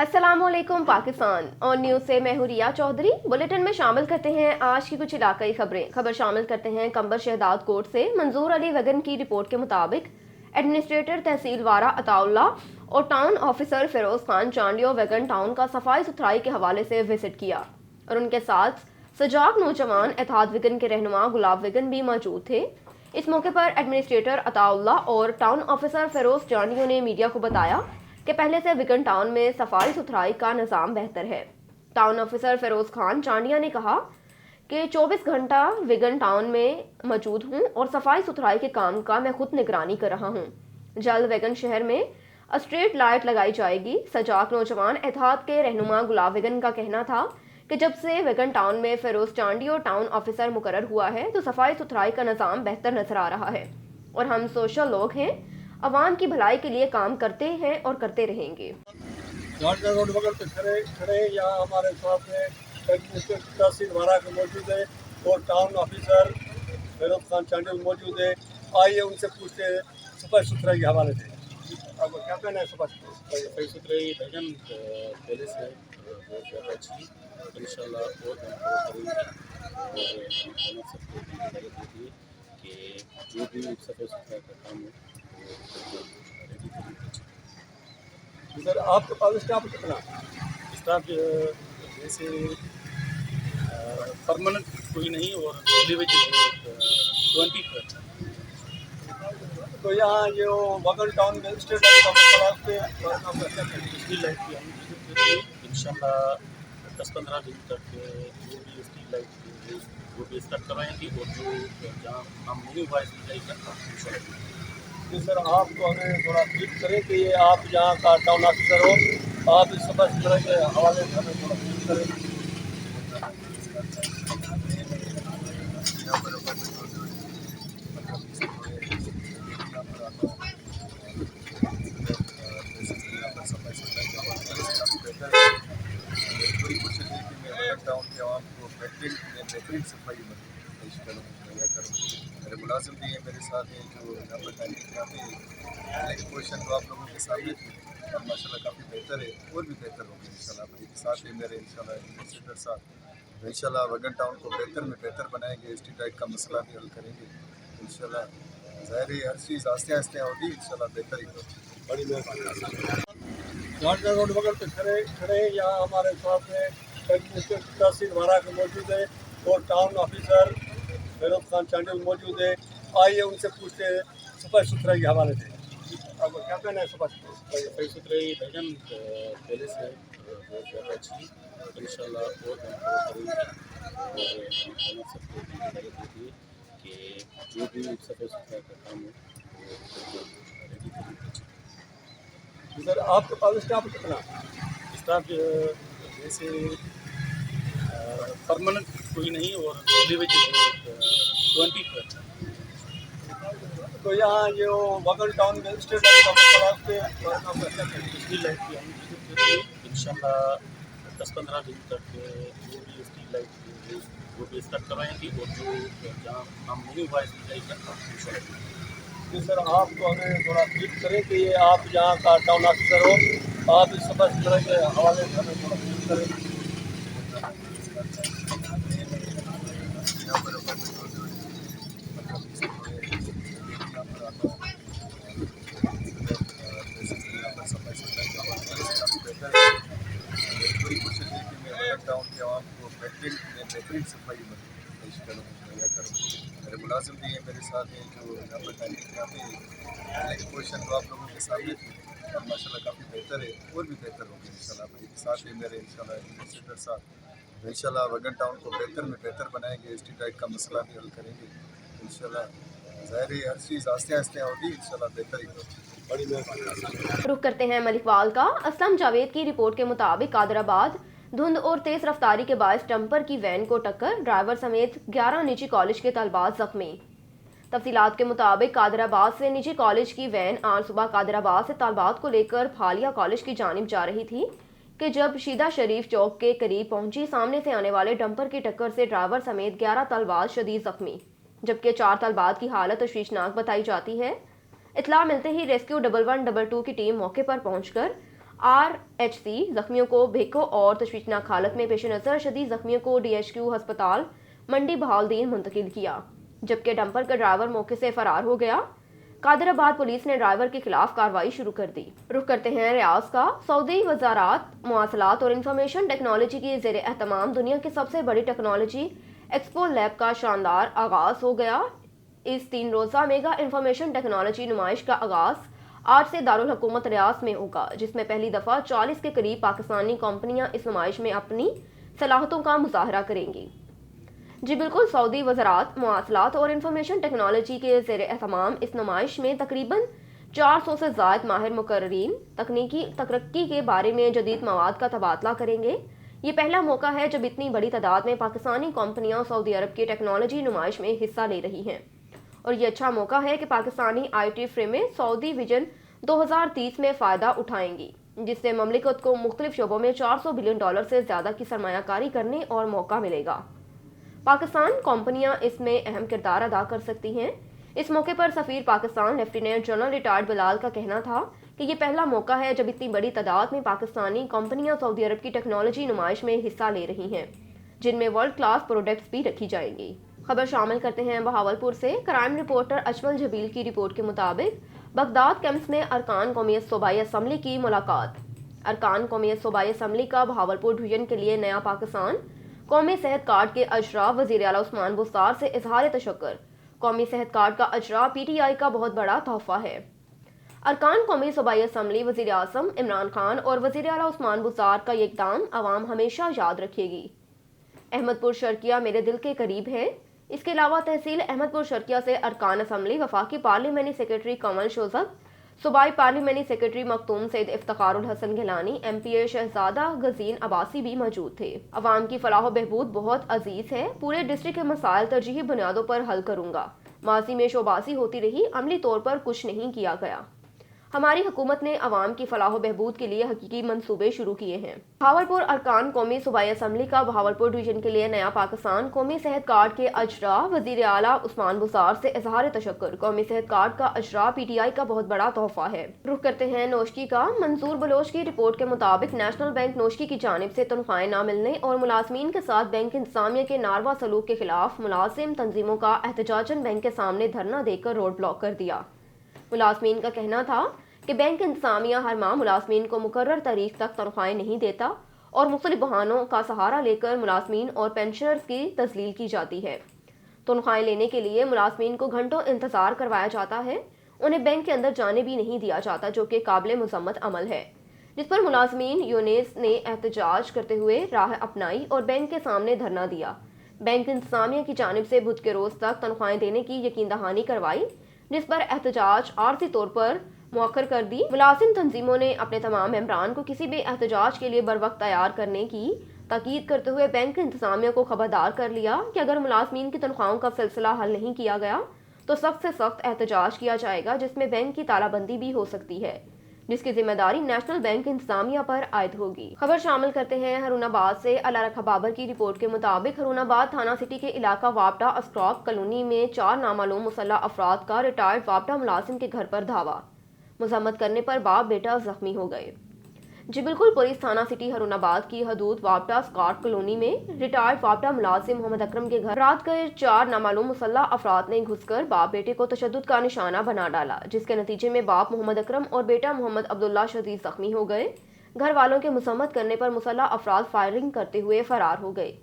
अस्सलाम वालेकुम पाकिस्तान और न्यूज़ से मैं हूं रिया चौधरी। बुलेटिन में शामिल करते हैं आज की कुछ इलाकाई खबरें। खबर शामिल करते हैं कंबर शहदाद कोर्ट से मंजूर अली वगन की रिपोर्ट के मुताबिक एडमिनिस्ट्रेटर तहसील वारा अताउल्ला और town officer Feroz Khan Chandio Wagan town का सफाई सुथराई के हवाले से विजिट किया और उनके साथ सजाग नौजवान एतहाद वगन के रहनुमा गुलाब वगन भी मौजूद थे। इस मौके पर एडमिनिस्ट्रेटर अताउल्ला और टाउन ऑफिसर फिरोज चांडियो ने मीडिया को बताया कि पहले से विगन टाउन में सफाई सुथराई का निज़ाम बेहतर है। टाउन ऑफिसर फिरोज खान चांडिया ने कहा कि 24 घंटा विगन टाउन में मौजूद हूं और सफाई सुथराई के काम का मैं खुद निगरानी कर रहा हूं। जल्द विगन शहर में स्ट्रीट लाइट लगाई जाएगी। सजाग नौजवान एतहाद के रहनुमा गुलाब विगन का कहना था कि जब से विगन टाउन में फिरोज चांडियो टाउन ऑफिसर मुकर्रर हुआ है तो सफाई सुथराई का निज़ाम बेहतर नजर आ रहा है और हम सोशल लोग हैं, अवाम की भलाई के लिए काम करते हैं और करते रहेंगे। रोड बगल पे खड़े यहाँ हमारे साथ में तहसील वारा के मौजूद है और टाउन ऑफिसर फिरोज खान चांडिल मौजूद है। आइए उनसे पूछते हैं सफाई सुथराई के हवाले से। अब क्या कहना है सफाई सुथराई भजन पहले से बहुत ज़्यादा अच्छी इंशाल्लाह और सबको मदद होगी कि जो भी सफाई सुथराई का काम है सर आपके पास स्टाफ कितना? स्टाफ जैसे परमानेंट कोई नहीं और डेली वेजेस 20 तो यहाँ जो वगन टाउन में स्टेट का मसला पे स्ट्रीट लाइट की इंशाल्लाह 10-15 दिन तक जो भी स्ट्रीट लाइट वो भी स्टार्ट करवाएंगे और जो जहाँ काम नहीं हुआ है स्ट्रीट लाइट का इंशाल्लाह। जी सर, आप तो हमें थोड़ा ब्रीफ करें कि ये आप जहाँ का टाउन ऑफिसर हो, आप इस सफाई सुथराई के हवाले से हमें थोड़ा ब्रीफ करें। पूरी कोशिश है कि मैं टाउन के आवाम को बेहतरीन सफाई पेश करूँ, मुहैया करूँ। मेरे मुलाजिम भी हैं मेरे साथ हैं जो यहाँ पर तालीम कराते हैं। एक पोजीशन तो आप लोगों के सामने थी और माशाल्लाह काफ़ी बेहतर है और भी बेहतर होगी इंशाल्लाह। मेरे साथ ही मेरे इंशाल्लाह एडमिनिस्ट्रेटर साहब इंशाल्लाह वगन टाउन को बेहतर में बेहतर बनाएंगे। स्ट्रीट लाइट का मसला भी हल करेंगे इंशाल्लाह। ज़ाहिर है हर चीज़ आस्ते आस्ते होगी इंशाल्लाह, बेहतर ही होगी। बड़ी मेहरबानी। रोड बगल पे खड़े यहाँ हमारे साथ में तहसील वारा के मौजूद है और टाउन ऑफिसर फिरोज खान चांडिल मौजूद है। आइए उनसे पूछते हैं सफाई सुथराई के हवाले से। अब क्या कहना है सफाई सुथराई भजन पहले से बहुत ज़्यादा अच्छी इंशाल्लाह और सबको मदद होगी कि जो भी सफाई सुथराई का काम है सर आपके पास स्टाफ कितना? स्टाफ जैसे परमानेंट कोई नहीं और डेली वेजेस 20 तो यहाँ जो वगन टाउन में स्टेट का मसला पे स्ट्रीट लाइट की इंशाल्लाह 10-15 दिन तक जो भी स्ट्रीट लाइट वो भी स्टार्ट करवाएंगे और जो जहाँ काम नहीं हुआ है स्ट्रीट लाइट का इंशाल्लाह। जी सर, आप तो हमें थोड़ा ब्रीफ करें कि ये आप जहाँ का टाउन ऑफिसर हो, आप इस सफाई सुथराई के हवाले से हमें थोड़ा ब्रीफ करें। पूरी कोशिश है कि मैं टाउन के आवाम को बेहतरीन सफाई पेश करूँ, मुहैया करूँ। मेरे मुलाजिम भी हैं मेरे साथ हैं जो यहाँ पर तालीम कराते हैं। एक पोजीशन तो आप लोगों के सामने थी और माशाल्लाह काफ़ी बेहतर है और भी बेहतर होगी इंशाल्लाह। मेरे साथ ही मेरे इंशाल्लाह एडमिनिस्ट्रेटर साहब इंशाल्लाह वगन टाउन को बेहतर में बेहतर बनाएंगे। स्ट्रीट लाइट का मसला भी हल करेंगे इंशाल्लाह। ज़ाहिर है हर चीज़ आस्ते आस्ते होगी इंशाल्लाह, बेहतर ही होगी। बड़ी मेहरबानी। रुख करते हैं मलिकवाल का। असलम जावेद की रिपोर्ट के मुताबिक कादराबाद धुंध और तेज रफ्तारी के बायस डंपर की वैन को टक्कर, ड्राइवर समेत 11 निजी कॉलेज के तलबात जख्मी। तफसीलात के मुताबिक कादराबाद से निजी कॉलेज की वैन आज सुबह कादराबाद से तलबात को लेकर फालिया कॉलेज की जानिब जा रही थी कि जब शीदा शरीफ चौक के करीब पहुंची, सामने से आने वाले डंपर की टक्कर से ड्राइवर समेत 11 तलबात शदीद जख्मी, जबकि 4 तलबात की हालत तशवीशनाक बताई जाती है। इत्तला मिलते ही रेस्क्यू 1112 की टीम मौके पर पहुंचकर RHC जख्मियों को बेको और तशवीशनाक हालत में पेश नज़र शदीद जख्मियों को DHQ अस्पताल मंडी बहाउद्दीन मुंतकिल किया, जबकि डंपर का ड्राइवर मौके से फरार हो गया। कादराबाद पुलिस ने ड्राइवर के खिलाफ कार्रवाई शुरू कर दी। रुख करते हैं रियाज का। सऊदी वजारात मवासलात और इंफॉर्मेशन टेक्नोलॉजी की ज़ेर एहतमाम दुनिया की सबसे बड़ी टेक्नोलॉजी एक्सपो लैब का शानदार आगाज़ हो गया। इस 3 रोज़ा मेगा इंफॉर्मेशन टेक्नोलॉजी नुमाइश का आगाज़ आज से दारुल हुकूमत रियाज में होगा, जिसमें पहली दफ़ा 40 के करीब पाकिस्तानी कंपनियां इस नुमाइश में अपनी सलाहतों का मुजाहरा करेंगी। जी बिल्कुल, सऊदी वज़ारत मवासलात और इंफॉर्मेशन टेक्नोलॉजी के ज़ेर एहतमाम इस नुमाइश में तकरीबन 400 से ज़ायद माहिर मुकर्रीन तकनीकी तरक्की के बारे में जदीद मवाद का तबादला करेंगे। ये पहला मौका है जब इतनी बड़ी तादाद में पाकिस्तानी कंपनियां सऊदी अरब की टेक्नोलॉजी नुमाइश में हिस्सा ले रही हैं, और ये अच्छा मौका है कि पाकिस्तानी IT फ्रेमें सऊदी विजन 2030 में फ़ायदा उठाएंगी, जिससे ममलिकत को मुख्तलिफ शोबों में $400 बिलियन से ज़्यादा की सरमायाकारी करने और मौका मिलेगा। पाकिस्तान कंपनियां इसमें अहम किरदार अदा कर सकती हैं। इस मौके पर सफ़ीर Pakistan lieutenant general retired Bilal का कहना था कि ये पहला मौका है जब इतनी बड़ी तादाद में पाकिस्तानी कंपनियां सऊदी अरब की टेक्नोलॉजी नुमाइश में हिस्सा ले रही हैं, जिनमें वर्ल्ड क्लास प्रोडक्ट्स भी रखी जाएंगी। खबर शामिल करते हैं बहावलपुर से। क्राइम रिपोर्टर अजमल जबील की रिपोर्ट के मुताबिक बगदाद कैंप्स में अरकान कौमी सूबाई असम्बली की मुलाकात। अरकान कौमी सूबाई असम्बली का बहावलपुर डिवीजन के लिए नया पाकिस्तान कौमी सेहत कार्ड के अजरा वज़ीर आला उस्मान बुज़दार से इजहार तशक्कुर। कौमी सेहत कार्ड का अजरा PTI का बहुत बड़ा तोहफा है। अरकान कौमी सूबाई असम्बली वज़ीर आज़म इमरान खान और वज़ीर आला उस्मान बुज़दार का ये इक़दाम आवाम हमेशा याद रखेगी। अहमदपुर शर्किया मेरे दिल के करीब है। इसके अलावा तहसील अहमदपुर शर्किया से अरकान असम्बली वफाकी पार्लियामेंट्री सेक्रेटरी कमल शोजक, सूबाई parliamentary secretary Makhtoom Syed Iftikharul Hasan Gilani, MPA Shahzada Gazeen Abbasi भी मौजूद थे। अवाम की फलाह बहबूद बहुत अजीज है। पूरे डिस्ट्रिक्ट के मसाइल तरजीही बुनियादों पर हल करूंगा। माजी में शोबाजी होती रही, अमली तौर पर कुछ नहीं किया गया। हमारी हुकूमत ने अवाम की फलाह बहबूद के लिए हकीकी मंसूबे शुरू किए हैं। बहावलपुर अरकान कौमी सूबाई असम्बली का बहावलपुर डिवीजन के लिए नया पाकिस्तान कौमी सेहत कार्ड के अजरा वज़ीर आला उस्मान बुज़दार से इजहार तशक्कुर। कौमी सेहत कार्ड का अजरा PTI का बहुत बड़ा तोहफा है। रुख करते हैं नोशकी का। मंसूर बलोच की रिपोर्ट के मुताबिक नेशनल बैंक नोशकी की जानिब से तनख्वाहें न मिलने और मुलाजमीन के साथ बैंक इंतजामिया के नारवा सलूक के खिलाफ मुलाजिम तंजीमों का एहतजाजन बैंक के सामने धरना देकर रोड ब्लॉक कर दिया। मुलाजमीन का कहना था कि बैंक इंतजामिया हर माह मुलाजमीन को मुकर्रर तारीख तक तनख्वाहें नहीं देता और मुख्तलिफ बहानों का सहारा लेकर मुलाजमीन और पेंशनर्स की तजलील की जाती है। तनख्वाहें लेने के लिए मुलाजमीन को घंटों इंतजार करवाया जाता है। उन्हें बैंक के अंदर जाने भी नहीं दिया जाता, जो कि काबिल मुजम्मत अमल है, जिस पर मुलाजमीन यूनिस ने एहतजाज करते हुए राह अपनाई और बैंक के सामने धरना दिया। बैंक इंतजामिया की जानिब से बुध के रोज तक तनख्वाहें देने की यकीन दहानी करवाई, जिस पर एहतजाज आर्जी तौर पर मुअक्खर कर दी। मुलाजिम तंजीमों ने अपने तमाम मेंबरान को किसी भी एहतजाज के लिए बर वक्त तैयार करने की ताकीद करते हुए बैंक इंतजामिया को खबरदार कर लिया कि अगर मुलाजमीन की तनख्वाहों का सिलसिला हल नहीं किया गया तो सख्त से सख्त एहतजाज किया जाएगा, जिसमें बैंक की तालाबंदी भी हो सकती है, जिसकी जिम्मेदारी नेशनल बैंक इंतजामिया पर आयद होगी। खबर शामिल करते हैं हरुनाबाद से। अल्लाह रखा बाबर की रिपोर्ट के मुताबिक हरुनाबाद थाना सिटी के इलाका वापटा अस्क्रॉप कॉलोनी में 4 नामालूम मुसल्लह अफराद का रिटायर्ड वापटा मुलाजिम के घर पर धावा। मजम्मत करने पर बाप बेटा जख्मी हो गए। जी बिल्कुल, पुलिस थाना सिटी हरुनाबाद की हदूद वापटा स्कॉट कॉलोनी में रिटायर्ड वापटा मुलाजिम मोहम्मद अकरम के घर रात के 4 नामालूम मुसल्लह अफराद ने घुसकर बाप बेटे को तशद्दुद का निशाना बना डाला, जिसके नतीजे में बाप मोहम्मद अकरम और बेटा मोहम्मद अब्दुल्ला शदीद जख्मी हो गए। घर वालों के मुसम्मत करने पर मुसल्लह अफराद फायरिंग करते हुए फरार हो गए।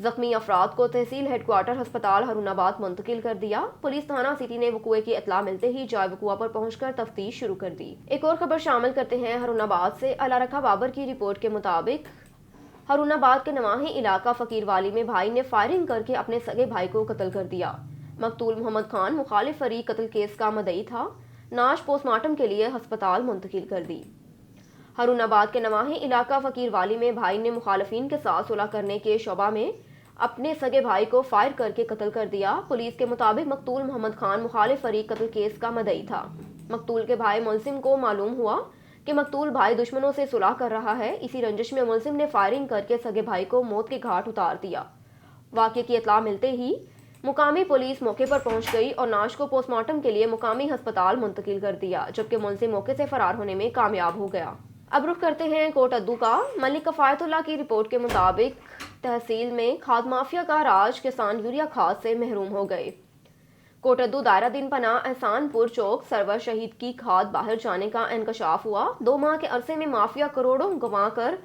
जख्मी अफराद को तहसील हेडक्वार्टर अस्पताल हरुनाबाद मुंतकिल कर दिया। पुलिस थाना सिटी ने वकुए की इत्तला मिलते ही जाए वकुआ पर पहुंचकर तफ्तीश शुरू कर दी। एक और खबर शामिल करते हैं हरुनाबाद से। अल्लाह रखा बाबर की रिपोर्ट के मुताबिक हरुनाबाद के नवाही इलाका फकीर वाली में भाई ने फायरिंग करके अपने सगे भाई को कत्ल कर दिया। मकतूल मोहम्मद खान मुखालिफ फरीक कत्ल केस का मदई था। नाश पोस्टमार्टम के लिए अस्पताल मुंतकिल कर दी। हरुनाबाद के नवाही इलाका फकीर वाली में भाई ने मुखालिफिन के साथ सुलह करने के शोबा में अपने सगे भाई को फायर करके कत्ल कर दिया। पुलिस के मुताबिक मकतूल मोहम्मद खान मुखालिफ फरीक कत्ल केस का मदई था। मकतूल के भाई मुलजिम को मालूम हुआ कि मकतूल भाई दुश्मनों से सुलह कर रहा है। इसी रंजिश में मुलजिम ने फायरिंग करके सगे भाई को मौत के घाट उतार दिया। वाक़े की इत्तला मिलते ही मुकामी पुलिस मौके पर पहुंच गई और नाश को पोस्टमार्टम के लिए मुकामी अस्पताल मुंतकिल कर दिया, जबकि मुलजिम मौके से फरार होने में कामयाब हो गया। अब रुख करते हैं कोट अद्दू का। मलिक कफायतुल्लाह की रिपोर्ट के मुताबिक तहसील में खाद माफिया का राज, किसान यूरिया खाद से महरूम हो गए। कोट अद्दू दायरा दिन पना एहसानपुर चौक सरवर शहीद की खाद बाहर जाने का इंकशाफ हुआ। 2 माह के अरसे में माफिया करोड़ों गंवा कर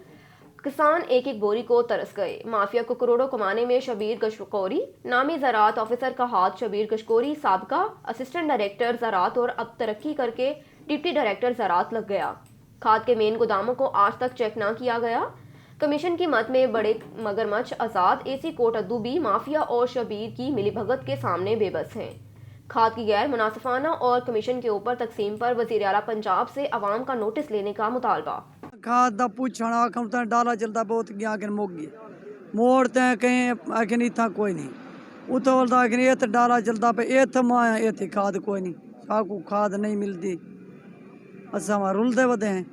किसान एक एक बोरी को तरस गए। माफिया को करोड़ों कमाने में शबीर गशकोरी नामी ज़राअत ऑफिसर का हाथ। शबीर गशकोरी साबका असिस्टेंट डायरेक्टर ज़राअत और अब तरक्की करके डिप्टी डायरेक्टर ज़राअत लग गया। खाद के मेन गोदामों को आज तक चेक ना किया गया। कमीशन की मद में बड़े मगरमच्छ आज़ाद एसी कोट अद्दू भी माफिया और शबीर की मिलीभगत के सामने बेबस हैं। खाद की गैर मुनासिफाना और कमीशन के ऊपर तकसीम पर वज़ीर आला पंजाब से अवाम का नोटिस लेने का मुतालबा। खाद दा पुछण आखम तां डाला चलदा बहुत गया आखन मुक गए मोड़ ते कहीं आखन इत्थां कोई नहीं उतो बोलता आखन इत्त डाला चलदा पे इत्थ माया इत्थ खाद कोई नहीं साकू खाद नहीं मिलती असा वहाँ रुलते बदे हैं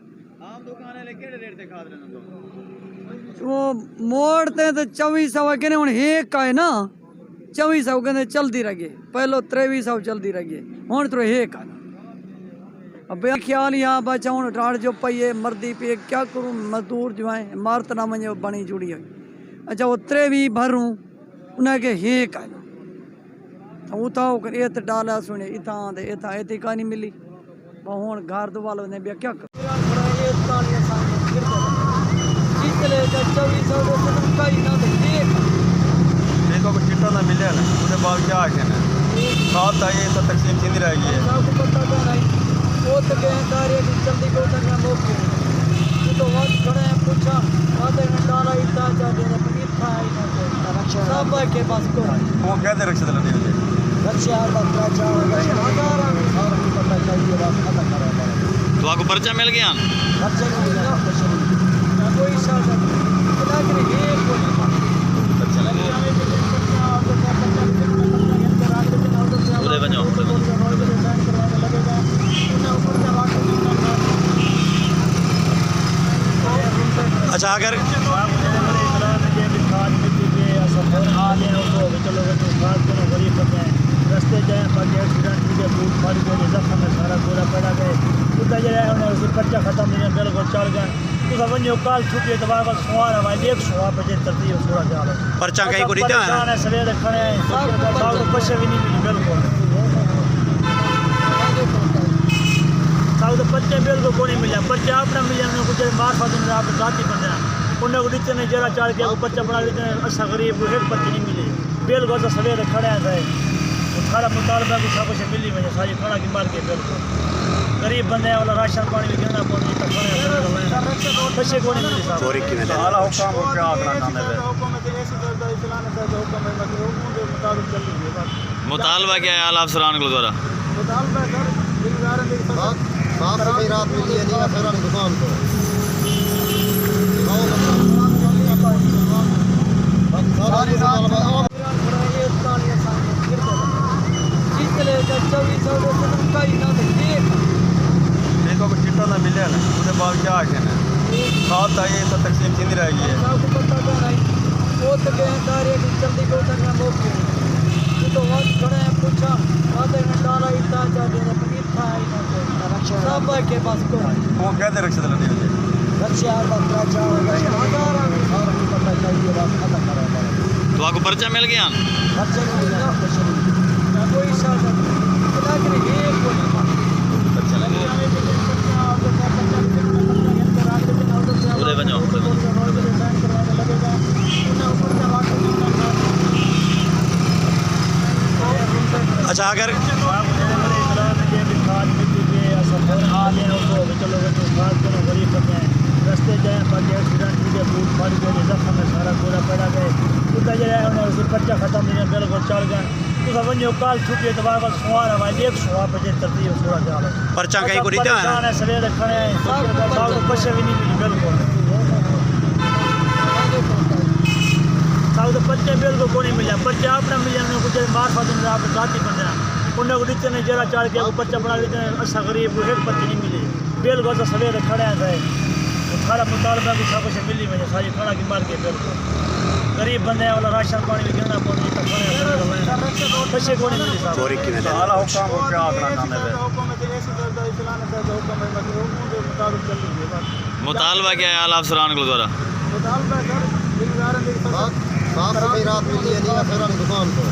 आम दुकान है केड़े रेट ते खाद लेना वो मोड़ ते 2400 कहने हुण एक का है ना 2400 कहते चलती रहिए पहलो 2300 चलती रहिए हुण तो एक है अब ख्याल यहाँ बचा हूँ डाढ़ जो पई मर्दी पे क्या करूँ मजदूर जो है मारत ना मजे बनी जुड़ी हुई अच्छा वो 23 भरूँ उन्हें के हेक है तो उठाओ कर ये डाला सुने इतना दे इतना इतनी कहानी मिली हूँ घर दो वालों ने भी क्या कर चिट्टा ना मिले ना उसके बाद क्या आखे ना खाद आई तो तकसीम थी रह गई है वो तो कहें कार्य की जल्दी को करना मौके तो वक्त खड़े हैं पूछा आधे में डाला इतना चाहते हैं पनीर खाया ही ना सब के पास को वो कहते रक्षा दिलाने होते रक्षा बकरा चावल हजार पता चाहिए बात खत्म करा तो आपको पर्चा मिल गया खर्चे को मिला कोई शायद लेकिन ये कोई पूरे बनो अच्छा अगर रस्ते जाए बाकी एक्सीडेंट के बूट फाड़ गए जख्म में सारा पूरा पड़ा गए उधर जाए उन्हें पर्चा खत्म नहीं बिल्कुल चल गए तो वनो काल छुट्टी तो बार सुहार हमारे एक सुहा बजे तरतीब थोड़ा ख्याल पर्चा कहीं को रीता है सवेरे खड़े हैं पैसे भी नहीं मिली बिल्कुल साहब तो बच्चे बिल्कुल को नहीं मिला बच्चे अपना मिले कुछ मार्फत आप जाती बंदे उन्हें को रीते ने जरा चाल के बच्चा बना लेते हैं अच्छा गरीब को एक बच्चे नहीं मिले बिल्कुल तो सवेरे खड़े हैं गए सारा मुतालबा की सब कुछ मिली वजह सारी खाना की मार के बिल्कुल गरीब बंदे हैं वाला राशन पानी भी गिरना पड़े पैसे को नहीं मिले चोरी की नहीं साला हुक्म को क्या आखना काम है मुतालबा क्या है आला अफसरान को द्वारा साफ सफाई रात मिली है नहीं अफसरान दुकान को सारी रात देखो को चिट्टा ना मिले ना उसके बाद क्या आखे ना खाद आई तो तकसीम थी रह गई है वो तो कहें कार्य की जल्दी को करना मौके तो वक्त खड़े हैं पूछा आधे में डाला इतना चाहते हैं पनीर खाया ही ना सब के पास को वो कहते रक्षा दिलाने होते रक्षा बकरा चावल हजार पता चाहिए बात खत्म करा तो आपको पर्चा मिल गया खर्चे को मिला कोई शायद लेकिन ये कोई पूरे बनो अच्छा अगर रस्ते जाए बाकी एक्सीडेंट के बूट फाड़ गए जख्म में सारा पूरा पड़ा गए उधर जाए उन्हें पर्चा खत्म नहीं बिल्कुल चल गए तो वनो काल छुट्टी तो बार सुहार हमारे एक सुहा बजे तरतीब थोड़ा ख्याल पर्चा कहीं को रीता है सवेरे खड़े हैं पैसे भी नहीं मिली बिल्कुल साहब तो बच्चे बिल्कुल को नहीं मिला बच्चे अपना मिले कुछ मार्फत आप जाती बंदे उन्हें को रीते ने जरा चाल के बच्चा बना लेते हैं अच्छा गरीब को एक बच्चे नहीं मिले बिल्कुल तो सवेरे खड़े हैं गए सारा मुतालबा की सब कुछ मिली वजह सारी खाना की मार के बिल्कुल गरीब बंदे हैं वाला राशन पानी भी गिरना पड़ता है पैसे को नहीं मिले साहब चोरी की वजह आला हुक्म को क्या आंकड़ा नाम है मुतालबा क्या है आला अफसरान को द्वारा साफ सफाई रात मिली है नहीं फिर दुकान को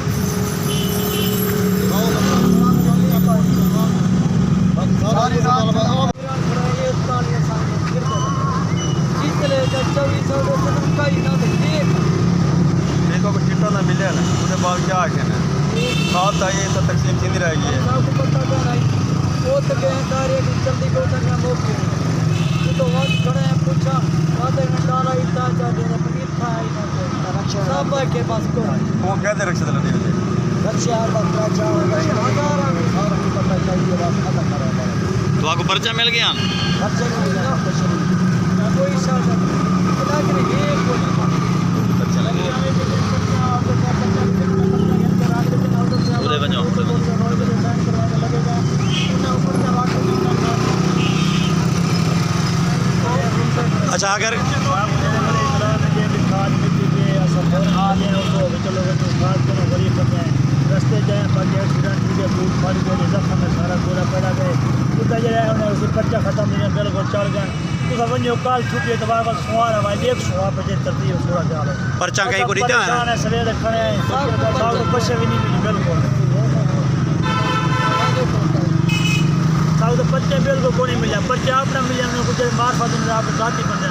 देखो कुछ चिट्टा ना मिले ना उसके बाद क्या आखे ना साथ चाहिए तो तकसीम थी नहीं रहेगी वो कहते रक्षा दिला नहीं तो आपको पर्चा मिल गया उधर बनो अच्छा अगर रस्ते जाए बाकी एक्सीडेंट हुए बूट फाड़ गए जख्म में सारा गोला पड़ा गए उतना जो है उसे पर्चा खत्म नहीं बिल्कुल चढ़ गए तो वनो काल छुट्टी तो बार बार सुहार है एक सुहा पे तरतीब थोड़ा ख्याल है पर्चा कहीं को रीता है सवेरे खड़े हैं साहब पैसे भी नहीं मिले बिल्कुल साहब तो पर्चे बिल्कुल को नहीं मिले पर्चे आपने मिले उन्हें कुछ मार्फत उन्हें आप जाती बंदे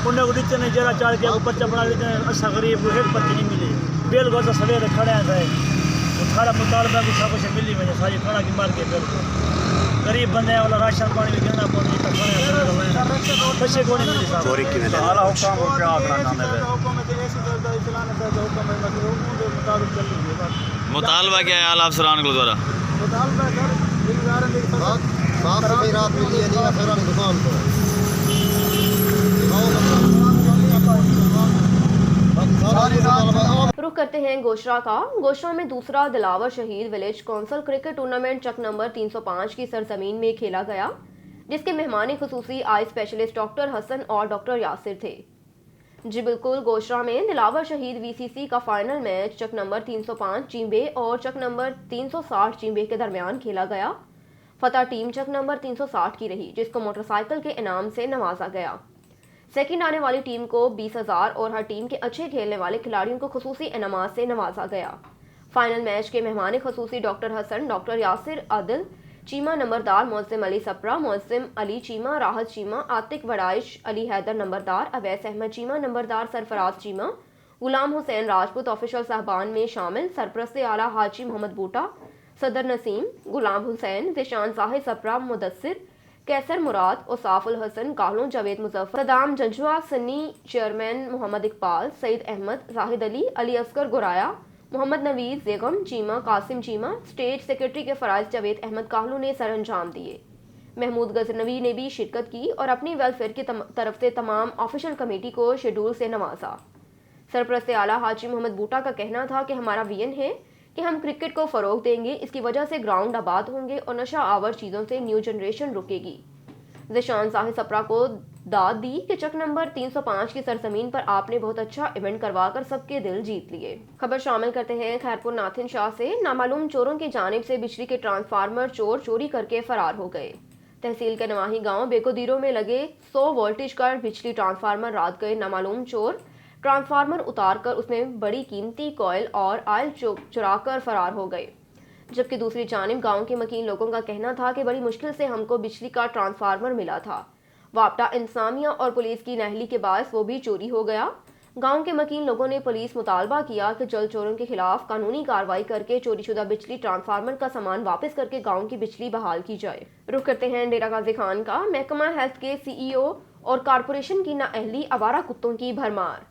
उन्हें को नीचे नहीं जरा चढ़ के पर्चा बना लेते हैं अच्छा गरीब को एक पर्ची नहीं मिली बिल्कुल तो सवेरे खड़े हैं गए सारा मुतालबा की सब कुछ मिली वजह सारी खाना की मार के बिल्कुल गरीब बंदे हैं वाला राशन पानी भी गिरना पड़ता है पैसे को नहीं मिले साहब चोरी की वजह आला हुक्म को क्या आंकड़ा नाम है मुतालबा क्या है आला अफसरान को द्वारा साफ सफाई रात मिली है नहीं फिर दुकान को रुख करते हैं गोशरा का। गोशरा में दूसरा दिलावर शहीद विलेज कौंसल क्रिकेट टूर्नामेंट चक नंबर 305 की सरजमीन में खेला गया, जिसके मेहमान खुसूसी आई स्पेशलिस्ट डॉक्टर हसन और डॉक्टर यासिर थे। जी बिल्कुल, गोशरा में दिलावर शहीद वीसीसी का फाइनल मैच चक नंबर 305 चींबे और चक नंबर 360 चींबे के दरमियान खेला गया। फतह टीम चक नंबर 360 की रही, जिसको मोटरसाइकिल के इनाम से नवाजा गया। सेकंड आने वाली टीम को 20,000 और हर टीम के अच्छे खेलने वाले खिलाड़ियों को खुसूसी इनामात से नवाजा गया। फाइनल मैच के मेहमान खुसूसी डॉक्टर हसन, डॉक्टर यासिर आदिल चीमा नंबरदार, मोहसिम अली सप्रा, मोहसिम अली चीमा, राहत चीमा, आतिक वड़ाइश, अली हैदर नंबरदार, अवैस अहमद चीमा नंबरदार, सरफराज चीमा, गुलाम हुसैन राजपूत ऑफिशियल साहबान में शामिल। सरप्रस्त आला हाजी मोहम्मद बूटा, सदर नसीम, गुलाम हुसैन, जिशान साहिब सप्रा, मुदस्सिर, कैसर मुराद, ओसाफुल हसन, काहलों, जावेद मुजफ्फर, सदाम जंजुआ, सन्नी चेयरमैन, मोहम्मद इकबाल, सईद अहमद, जाहिद अली, अली असगर गुराया, मोहम्मद नवीद बेगम चीमा, कासिम चीमा, स्टेट सेक्रेटरी के फराइज जावेद अहमद काहलों ने सर अंजाम दिए। महमूद गजनवी ने भी शिरकत की और अपनी वेलफेयर की तरफ से तमाम ऑफिशियल कमेटी को शेड्यूल से नवाजा। सरप्रस्त आला हाजी मोहम्मद बूटा का कहना था कि हमारा विजन है कि हम क्रिकेट को फ़रोग देंगे, इसकी वजह से ग्राउंड आबाद होंगे और नशा आवर चीज़ों से न्यू जनरेशन रुकेगी। जिशान साहिब सप्रा को दाद दी कि चक नंबर 305 की सरजमीन पर आपने बहुत अच्छा इवेंट करवाकर सबके दिल जीत लिए। खबर शामिल करते हैं खैरपुर नाथिन शाह से। नामालूम चोरों की जानिब से बिजली के ट्रांसफार्मर चोर चोरी करके फरार हो गए। तहसील के नवाही गांव बेकोदीरो में लगे 100 वोल्टेज का बिजली ट्रांसफार्मर रात गए नामालूम चोर ट्रांसफार्मर उतारकर उसमें बड़ी कीमती कॉइल और आयल चुराकर फरार हो गए। जबकि दूसरी जानिब गांव के मकीन लोगों का कहना था कि बड़ी मुश्किल से हमको बिजली का ट्रांसफार्मर मिला था। वापटा इंतजामिया और पुलिस की नहली के बायस वो भी चोरी हो गया। गांव के मकीन लोगों ने पुलिस मुतालबा किया कि जल्द चोरों के खिलाफ कानूनी कार्रवाई करके चोरीशुदा बिजली ट्रांसफार्मर का सामान वापस करके गाँव की बिजली बहाल की जाए। रुख करते हैं डेरा गाजी खान का। महकमा हेल्थ के CEO और कारपोरेशन की नाअहली, आवारा कुत्तों की भरमार।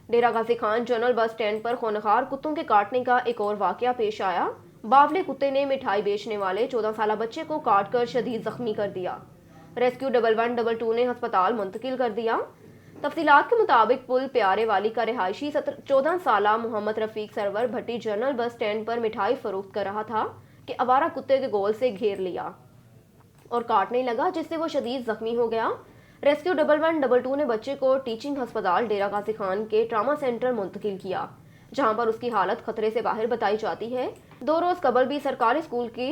डेरा Ghazi Khan general bus stand पर खूनखार कुत्तों के काटने का एक और वाकया पेश आया। बावले कुत्ते ने मिठाई बेचने वाले 14 साल बच्चे को काटकर शदीद जख्मी कर दिया। रेस्क्यू 1112 ने अस्पताल मुंतकिल कर दिया। तफसीलात के मुताबिक पुल प्यारे वाली का रिहायशी 14 साल मोहम्मद रफीक सरवर भट्टी जनरल बस स्टैंड पर मिठाई फरोख्त कर रहा था कि आवारा कुत्ते के गोल से घेर लिया और काटने लगा, जिससे वो शदीद जख्मी हो गया। रेस्क्यू 1112 ने बच्चे को टीचिंग अस्पताल डेरा गाजी खान के ट्रामा सेंटर मुंतकिल किया, जहां पर उसकी हालत खतरे से बाहर बताई जाती है। 2 रोज कबल भी सरकारी स्कूल की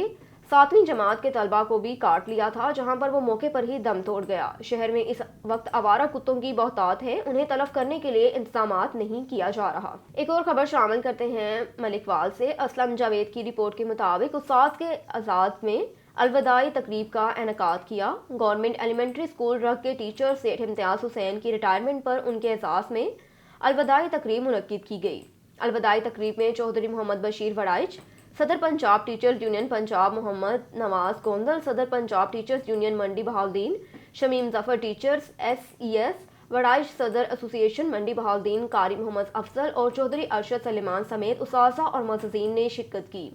7वीं जमात के तलबा को भी काट लिया था, जहां पर वो मौके पर ही दम तोड़ गया। शहर में इस वक्त आवारा कुत्तों की बहुतात है, उन्हें तलफ करने के लिए इंतजामात नहीं किया जा रहा। एक और खबर शामिल करते हैं मलिकवाल से। असलम जावेद की रिपोर्ट के मुताबिक उस्ताद के आज़ाद में अलविदाई तकरीब का इनेकाद किया। गवर्नमेंट एलिमेंट्री स्कूल रग के टीचर सेठ इम्तियाज़ हुसैन की रिटायरमेंट पर उनके एजाज़ में अलविदाई तकरीब मुनक्किद की गई। अलविदाई तकरीब में चौधरी मोहम्मद बशीर वड़ाइच, सदर पंजाब टीचर्स यूनियन पंजाब मोहम्मद नवाज गोंदल, सदर पंजाब टीचर्स यूनियन मंडी बहाउद्दीन, शमीम जफर टीचर्स SES वड़ाइच, सदर एसोसिएशन मंडी बहाउद्दीन, कारी मोहम्मद अफजल और चौधरी अरशद सलेमान समेत उस्ताज़ा और मुअज़्ज़िज़ीन ने शिरकत की।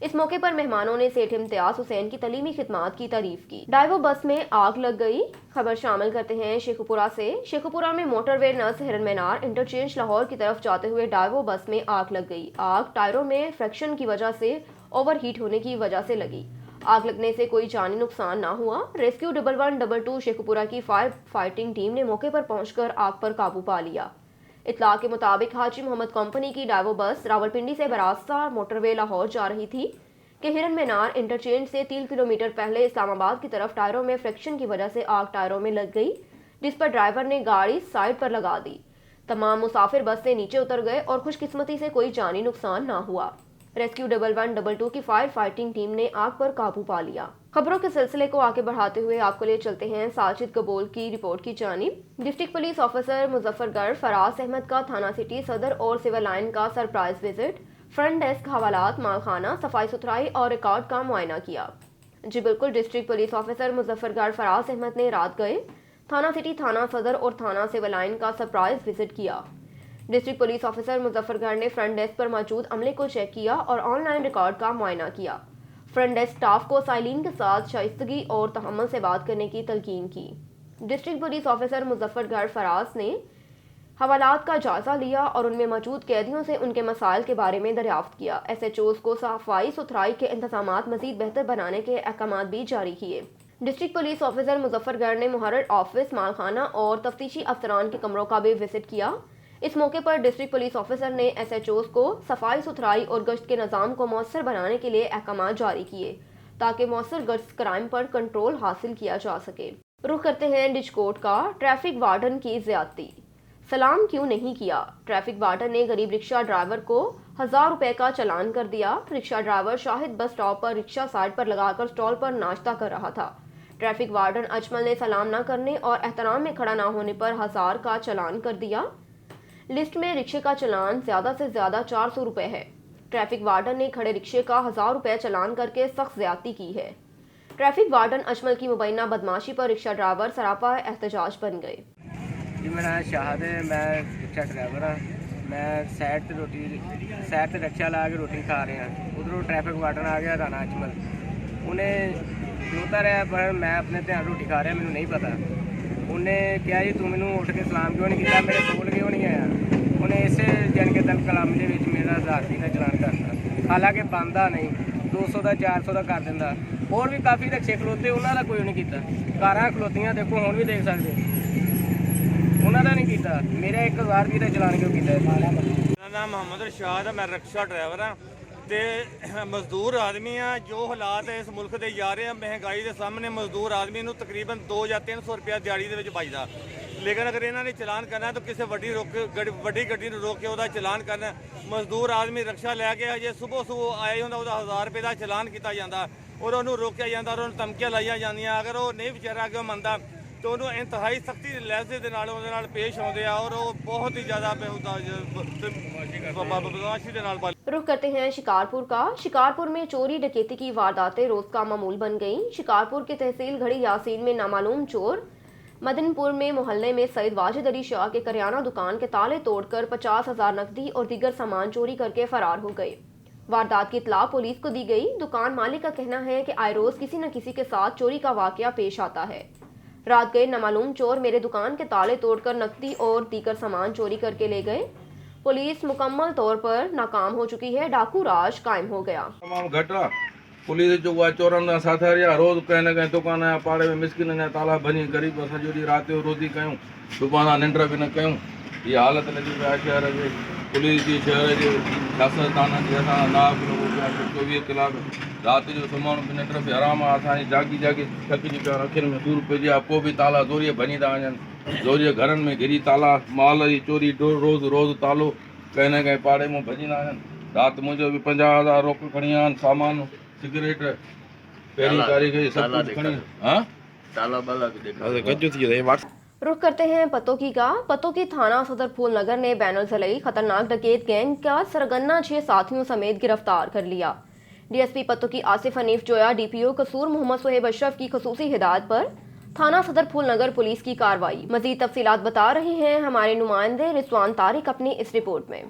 इस मौके पर मेहमानों ने सेठ इम्तियाज़ हुसैन की तलीमी खिदमात की तारीफ की। डाइवो बस में आग लग गई। खबर शामिल करते हैं शेखुपुरा से। शेखुपुरा में मोटरवे नस हिरन मीनार इंटरचेंज लाहौर की तरफ जाते हुए डाइवो बस में आग लग गई। आग टायरों में फ्रिक्शन की वजह से ओवरहीट होने की वजह से लगी। आग लगने से कोई जानी नुकसान ना हुआ। रेस्क्यू 1112 शेखुपुरा की फायर फाइटिंग टीम ने मौके पर पहुंचकर आग पर काबू पा लिया। इतला के मुताबिक हाजी मोहम्मद कंपनी की डाइवो बस रावलपिंडी से बरास्ता मोटरवे लाहौर जा रही थी कि हिरन मीनार इंटरचेंज से 3 किलोमीटर पहले इस्लामाबाद की तरफ टायरों में फ्रिक्शन की वजह से आग टायरों में लग गई, जिस पर ड्राइवर ने गाड़ी साइड पर लगा दी। तमाम मुसाफिर बस से नीचे उतर गए और खुशकिस्मती से कोई जानी नुकसान ना हुआ। रेस्क्यू 1112 की फायर फाइटिंग टीम ने आग पर काबू पा लिया। खबरों के सिलसिले को आगे बढ़ाते हुए आपको ले चलते हैं साजिद कबूल की रिपोर्ट की जानिब। District police officer Muzaffargarh Faraz Ahmed का थाना सिटी सदर और सिविल लाइन का सरप्राइज विजिट, फ्रंट डेस्क, हवालात, मालखाना, सफाई सुथराई और रिकॉर्ड का मुआयना किया। जी बिल्कुल, district police officer Muzaffargarh Faraz Ahmed ने रात गए थाना सिटी, थाना सदर और थाना सिविल लाइन का सरप्राइज विजिट किया। डिस्ट्रिक्ट पुलिस ऑफिसर मुजफ्फरगढ़ ने फ्रंट डेस्क पर मौजूद अमले को चेक किया और ऑनलाइन रिकॉर्ड का मुआयना किया। फ्रंट डेस्क स्टाफ को साइलिन के साथ शाइस्तगी और तहम्मुल से बात करने की तलकीन की। District police officer Muzaffargarh Faraz ने हवालात का जायजा लिया और उनमें मौजूद कैदियों से उनके मसाइल के बारे में दरियाफ्त किया। SHOs को सफाई सुथराई के इंतजामात मजीद बेहतर बनाने के अहकामात भी जारी किए। डिस्ट्रिक्ट पुलिस ऑफिसर मुजफ्फरगढ़ ने मुहर्रर ऑफिस, मालखाना और तफ्तीशी अफसरान के कमरों का भी विजिट किया। इस मौके पर डिस्ट्रिक्ट पुलिस ऑफिसर ने SHOs को सफाई सुथराई और गश्त के निज़ाम को मौसर बनाने के लिए अहकामात जारी किए ताकि मौसर गश्त क्राइम पर कंट्रोल हासिल किया जा सके। रुख करते हैं डिजकोट का। ट्रैफिक वार्डन की ज्यादती, सलाम क्यों नहीं किया? ट्रैफिक वार्डन ने गरीब रिक्शा ड्राइवर को 1000 रुपए का चालान कर दिया। Rickshaw driver Shahid bus stop पर रिक्शा साइड पर लगाकर स्टॉल पर नाश्ता कर रहा था। ट्रैफिक वार्डन अजमल ने सलाम न करने और एहतराम में खड़ा न होने पर 1000 का चालान कर दिया। लिस्ट में रिक्शे का चालान ज्यादा से ज्यादा 400 रुपए है। ट्रैफिक वार्डन ने खड़े रिक्शे का 1000 रुपए चालान करके सख्त ज्यादती की है। ट्रैफिक वार्डन अजमल की मुबैना बदमाशी पर रिक्शा ड्राइवर सरापा एहतजाज बन गए। जी मेरा नाम शाहद है, मैं रिक्शा ड्राइवर हाँ। मैं साइड से रिक्शा ला के रोटी खा रहे हैं। उधरों ट्रैफिक वार्डन आ गया राना अजमल, उन्हें खलोता रहा पर मैं अपने ध्यान रोटी खा रहा, मैंने नहीं पता। उन्हें क्या जी तू मैनू उठ के सलाम क्यों नहीं किया, मेरे कोल क्यों नहीं आया। उन्हें इसे जन के तल कलाम के मेरा 1000 रुपये का चलान करता, हालांकि बनता नहीं, 200 का 400 का कर दिंदा। और भी काफ़ी रिक्शे खलोते उन्होंने कोई नहीं किया। कारां खलोतियां देखो हुण भी देख सकते, उन्होंने नहीं किया। मेरा 1000 रुपये का चलान क्यों किया? मेरा नाम मोहम्मद रशाद है, मैं रिक्शा ड्राइवर हाँ ते मजदूर आदमी हाँ। जो हालात इस मुल्क के जा रहे हैं महंगाई के सामने मजदूर आदमी को तकरीबन 2 या 300 रुपया दिहाड़ी के बचता। लेकिन अगर इन्होंने चलान करना तो किसी वड्डी गड्डी रोक के वह चलान करना। मजदूर आदमी रिक्शा लैके अजे सुबह आए होंगे, 1000 रुपये का चलान किया जाता और उन्होंने रोकया जाता और उन्होंने धमकियां लाइया जांदियां। अगर वो नहीं बेचारा अगर मनता तो उन्होंने इंतहाई सख्ती लहजे के नाल पेश आते हैं और वो बहुत ही ज़्यादा बदमाशी के नाल। रुख करते हैं शिकारपुर का। शिकारपुर में चोरी डकैती की वारदातें रोज का मामूल बन गईं। शिकारपुर के तहसील घड़ी यासीन में नामालूम चोर मदनपुर में मोहल्ले में सईद वाजिद अली शाह के करियाना दुकान के ताले तोड़कर 50,000 नकदी और दीगर सामान चोरी करके फरार हो गए। वारदात की इत्तला पुलिस को दी गई। दुकान मालिक का कहना है कि आए रोज किसी न किसी के साथ चोरी का वाकया पेश आता है। रात गए नामालूम चोर मेरे दुकान के ताले तोड़कर नकदी और दीगर सामान चोरी करके ले गए। पुलिस मुकम्मल तौर पर नाकाम हो चुकी है। डाकू राज कायम हो गया। तमाम घटा पुलिस जो उहा चोरनि सां साथ या रोज़ कंहिं न कंहिं दुकान या पाड़े में मिसकिन जा ताला भञी ग़रीब सॼो ॾींहुं राति जो रोज़ी कयूं, सुबुह सां निंड बि न कयूं। इहा हालत लॻी पई आहे शहर जे पुलिस जी, शहर जे सियासतदाननि जी। असां नाक लॻो पिया 24 कलाक, राति जो सुम्हण बि निंड बि आराम आहे। असांजी जागी जागी थकिजी पिया, अखियुनि में सूर पइजी आहे, पोइ बि ताला ज़ोरीअ भञी था वञनि। ज़ोरीअ घरनि में घिरी ताला, माल जी चोरी, रोज़ तालो कंहिं न कंहिं पाड़े में भञी था वञनि। राति मुंहिंजो बि 50,000 रोक खणी आहिनि, सामान, सिगरेट, पहिरीं तारीख़ जी सभु कुझु खणी। हाँ, ताला बाला भी रुख करते हैं पतोकी का। पतोकी थाना सदर फूल नगर ने बैनुल-ज़िलई खतरनाक डकैत गैंग का सरगना 6 साथियों समेत गिरफ्तार कर लिया। डीएसपी पतोकी आसिफ हनीफ जोया, डीपीओ कसूर मोहम्मद सोहेब अशरफ की खसूसी हिदायत पर थाना सदर फूल नगर पुलिस की कार्रवाई। मजीद तफसीलात बता रहे हैं हमारे नुमाइंदे रिजवान तारिक अपनी इस रिपोर्ट में।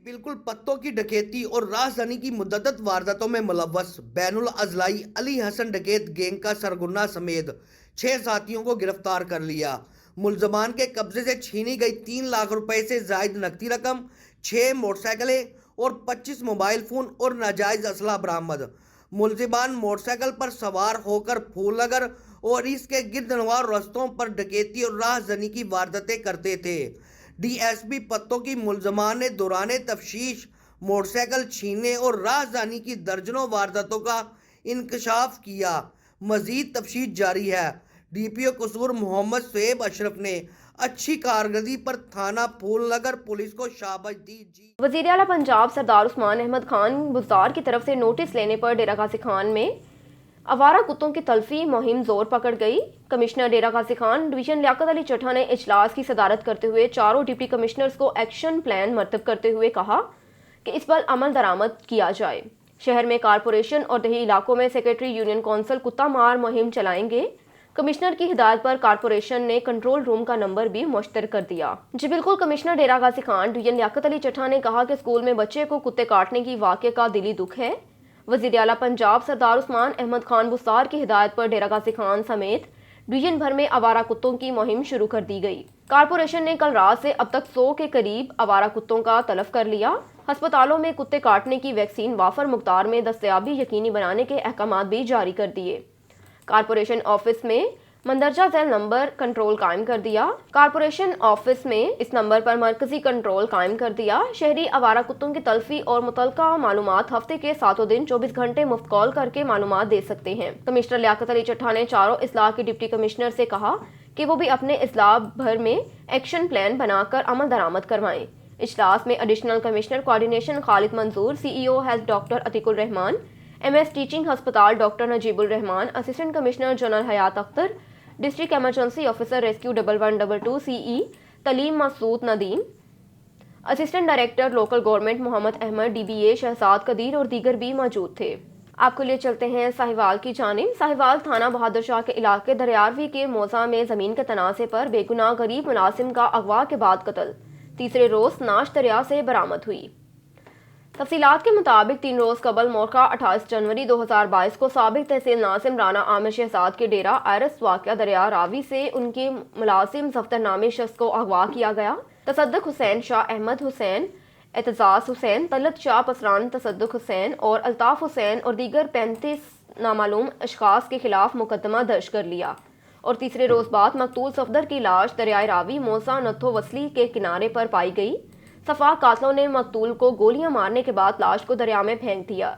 बिल्कुल पत्तों की डकैती और राजधानी की मुतअद्दिद वारदातों में मुलव्वस बैनुल-अज़लाई अली हसन डकैत गैंग का सरगना समेत 6 साथियों को गिरफ्तार कर लिया। मुलजमान के कब्जे से छीनी गई 3 लाख रुपए से जायद नकदी रकम, 6 मोटरसाइकिलें और 25 मोबाइल फ़ोन और नाजायज़ असला बरामद। मुलजिमान मोटरसाइकिल पर सवार होकर फूलनगर और इसके गिरदनवार रस्तों पर डकैती और राहज़नी की वारदातें करते थे। डीएसपी पत्तों की मुलजमान ने दौरान तफ्तीश मोटरसाइकिल छीनने और राहज़नी की दर्जनों वारदातों का इंकशाफ किया। मजीद तफ्तीश जारी है। डीपीओ कसूर मोहम्मद सोहेब अशरफ ने अच्छी कारकर्दगी पर थाना फूलनगर पुलिस को शाबाश दी। वज़ीर आला पंजाब सरदार उस्मान अहमद खान बुज़दार की तरफ से नोटिस लेने पर डेरा गाजी खान में आवारा कुत्तों की तल्फी मुहिम जोर पकड़ गई। कमिश्नर डेरा गाजी खान डिवीजन लियाकत अली चट्टा ने इजलास की सदारत करते हुए चारों डिप्टी कमिश्नर्स को एक्शन प्लान मरतब करते हुए कहा कि इस पर अमल दरामद किया जाए। शहर में कारपोरेशन और दही इलाकों में सेक्रेटरी यूनियन कौंसिल कुत्ता मार मुहिम चलाएंगे। कमिश्नर की हिदायत पर कारपोरेशन ने कंट्रोल रूम का नंबर भी मुश्तर कर दिया। जी बिल्कुल, कमिश्नर डेरा गाजी खान डिवीजन लियाकत अली चट्टा ने कहा कि स्कूल में बच्चे को कुत्ते काटने की वाक़े का दिली दुख है। वज़ीर आला पंजाब सरदार उस्मान अहमद खान बुज़दार की हिदायत पर डेरा गाजी खान समेत डिवीजन भर में आवारा कुत्तों की मुहिम शुरू कर दी गई। कारपोरेशन ने कल रात से अब तक 100 के करीब आवारा कुत्तों का तलब कर लिया। अस्पतालों में कुत्ते काटने की वैक्सीन वाफर मुकदार में दस्तयाबी यकीनी बनाने के अहकाम भी जारी कर दिए। कारपोरेशन ऑफिस में मंदरजा झैल नंबर कंट्रोल कायम कर दिया। कारपोरेशन ऑफिस में इस नंबर पर मरकजी कंट्रोल कायम कर दिया। शहरी आवारा कुत्तों की तल्फी और मुतलका मालूमात हफ्ते के 7 दिन 24 घंटे मुफ्त कॉल करके मालूमात दे सकते हैं। कमिश्नर लियाकत अली चट्टा ने चारों इस्लाह के डिप्टी कमिश्नर से कहा कि वो भी अपने इस्लाह भर में एक्शन प्लान बनाकर अमल दरामद करवाएं। इजलास में additional commissioner coordination Khalid Manzoor, CEO health doctor Atiqur Rahman, MS teaching अस्पताल doctor Najibul Rahman, assistant commissioner general Hayat Akhtar, district emergency officer rescue 1122 सीई तलीम Masood Nadeem, assistant director local government Mohammad Ahmed, DBA Shahzad Qadeer और दीगर भी मौजूद थे। आपके लिए चलते हैं साहिवाल की जानिब। साहिवाल थाना बहादुर शाह के इलाके दरियारवी के मौजा में ज़मीन के तनाज़े पर बेगुनाह गरीब मुलाजिम का अगवा के बाद कत्ल, तीसरे रोज़ नाश दरिया से बरामद हुई। तफसीलात के मुताबिक 3 रोज़ कबल मौका 28 जनवरी 2022 को साबिक तहसील नासिम राना आमिर शहजाद के डेरा आयरस वाक़या दरिया रावी से उनके मुलाजिम जफ्तर नामे शख्स को अगवा किया गया। तसद्दुक हुसैन, शाह अहमद हुसैन, एतजाज़ हुसैन, तलत शाह पसरान, तसद्दुक हुसैन और अल्ताफ़ हुसैन और दीगर 35 नामालूम अशखास के खिलाफ मुकदमा दर्ज कर लिया और तीसरे रोज़ बाद मकतूल सफदर की लाश दरियाए रावी मौसा नथो वसली के किनारे पर पाई गई। सफा कातलों ने मकतूल को गोलियां मारने के बाद लाश को दरिया में फेंक दिया,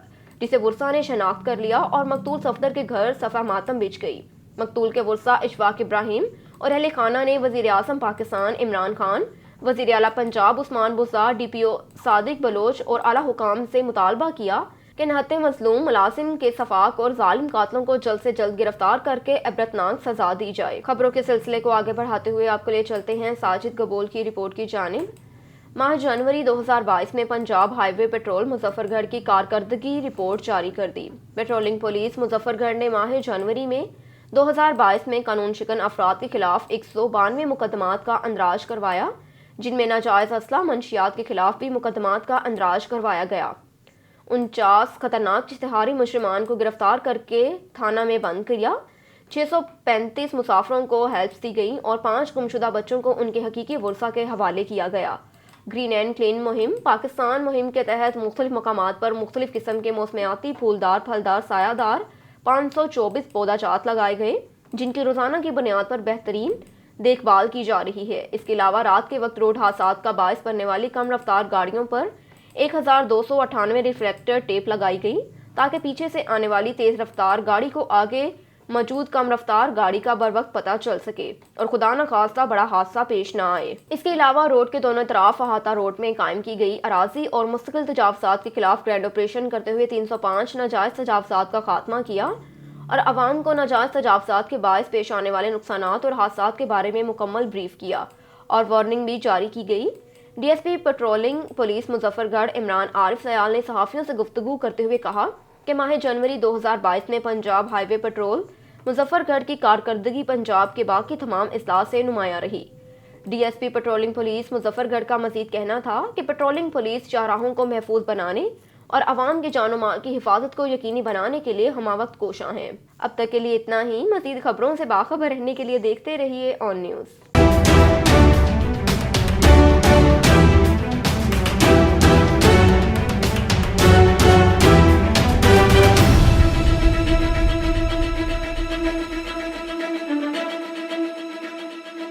जिसे वुरसा ने शनाख्त कर लिया और मकतूल सफदर के घर सफा मातम बिछ गई। मकतूल के वुरसा इशफाक इब्राहिम और अहले खाना ने वज़ीर आज़म पाकिस्तान इमरान खान, वज़ीर आला पंजाब उस्मान बुज़दार, डीपीओ सादिक बलोच और आला हुकाम से मुतालबा किया कि नहत्ते मजलूम मुलाजिम के सफाक और जालिम कातलों को जल्द से जल्द गिरफ्तार करके इबरतनाक सजा दी जाए। खबरों के सिलसिले को आगे बढ़ाते हुए आपको ले चलते हैं साजिद गबोल की रिपोर्ट की जानिब। माह जनवरी 2022 में पंजाब हाईवे पेट्रोल मुजफ्फरगढ़ की कारकर्दगी रिपोर्ट जारी कर दी। पेट्रोलिंग पुलिस मुजफ्फरगढ़ ने माह जनवरी में 2022 में कानून शिकन अफराद के खिलाफ 192 मुकदमात का अंदराज करवाया, जिनमें नाजायज़ असला मंशियात के खिलाफ भी मुकदमात का अंदराज करवाया गया। 49 खतरनाक इश्तिहारी मुजरिमान को गिरफ्तार करके थाना में बंद किया। 635 मुसाफिरों को हेल्प्स दी गई और 5 गुमशुदा बच्चों को उनके हकीकी वुरसा के हवाले किया गया। ग्रीन एंड क्लीन मुहिम पाकिस्तान मुहिम के तहत मुख्तलिफ मकामात पर मुख्तलिफ किस्म के मौसमियाती फूलदार फलदार सायादार 524 पौधा जात लगाए गए, जिनकी रोज़ाना की बुनियाद पर बेहतरीन देखभाल की जा रही है। इसके अलावा रात के वक्त रोड हादसात का बायस बनने वाली कम रफ्तार गाड़ियों पर 1298 रिफ्लेक्टर टेप लगाई गई, ताकि पीछे से आने वाली तेज़ रफ्तार गाड़ी को आगे मौजूद कम रफ्तार गाड़ी का बर वक्त पता चल सके और खुदा न खास्ता बड़ा हादसा पेश न आए। इसके अलावा रोड के दोनों तरफ अहाता रोड में कायम की गई अराजी और मुस्तकिल तजावज़ात के खिलाफ ग्रैंड ऑपरेशन करते हुए 305 नाजायज़ तजावज़ात का खात्मा किया और अवाम को नाजायज़ तजावज़ात के बायस पेश आने वाले नुकसानात और हादसात के बारे में मुकम्मल ब्रीफ किया और वार्निंग भी जारी की गई। DSP patrolling police Muzaffargarh Imran Arif Sayal ने सहाफ़ियों से गुफ्तगू करते हुए कहा कि माह जनवरी 2022 में पंजाब हाईवे पेट्रोल मुजफ्फरगढ़ की कारकर्दगी पंजाब के बाकी तमाम अजला से नुमाया रही। DSP पेट्रोलिंग पुलिस मुजफ्फरगढ़ का मजीद कहना था कि पेट्रोलिंग पुलिस चौराहों को महफूज बनाने और आवाम के जान माल की हिफाजत को यकीनी बनाने के लिए हमावक्त कोशां हैं। अब तक के लिए इतना ही। मजीद खबरों से बाखबर रहने के लिए देखते रहिए ऑन न्यूज़।